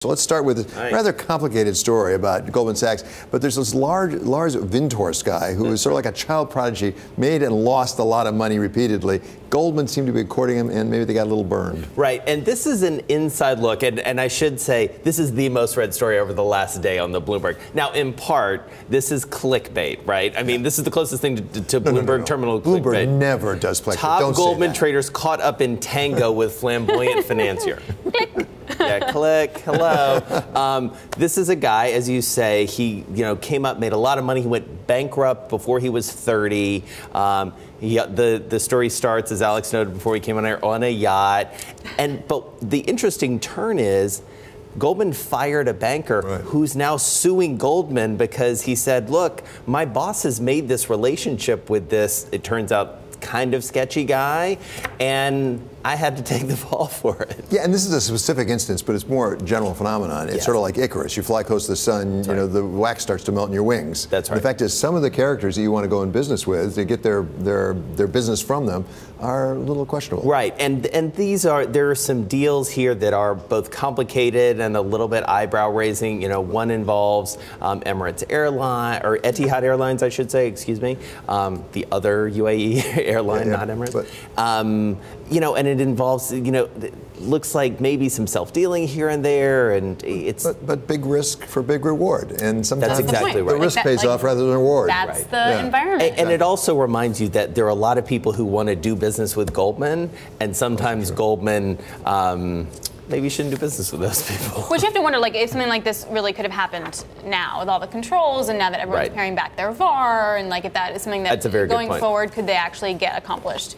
So let's start with a rather complicated story about Goldman Sachs. But there's this Lars Windhorst guy who is sort of like a child prodigy, made and lost a lot of money repeatedly. Goldman seemed to be courting him, and maybe they got a little burned. Right, and this is an inside look, and I should say this is the most read story over the last day on the Bloomberg. Now, in part, this is clickbait, right? I mean, this is the closest thing to Bloomberg terminal clickbait. Bloomberg never does clickbait. Top Goldman traders caught up in tango with flamboyant financier. Yeah, click, hello. This is a guy, as you say, he came up, made a lot of money. He went bankrupt before he was 30. The story starts, as Alex noted before, he came on a yacht. But the interesting turn is Goldman fired a banker who's now suing Goldman because he said, look, my boss has made this relationship with this, it turns out, kind of sketchy guy, and I had to take the fall for it. Yeah, and this is a specific instance, but it's more general phenomenon. It's sort of like Icarus. You fly close to the sun, the wax starts to melt in your wings. That's right. The fact is, some of the characters that you want to go in business with, to get their business from them, are a little questionable. Right, and there are some deals here that are both complicated and a little bit eyebrow raising. One involves Emirates Airline, or Etihad Airlines, I should say, excuse me. The other UAE airline, not Emirates. And it involves, looks like maybe some self-dealing here and there, and it's... But big risk for big reward, and sometimes that's exactly right. The risk pays off rather than reward. That's the environment. And it also reminds you that there are a lot of people who want to do business with Goldman, and sometimes Goldman... maybe you shouldn't do business with those people. Which you have to wonder, if something like this really could have happened now with all the controls, and now that everyone's paring back their VAR, and if that is something that that's a very going good point. forward, could they actually get accomplished?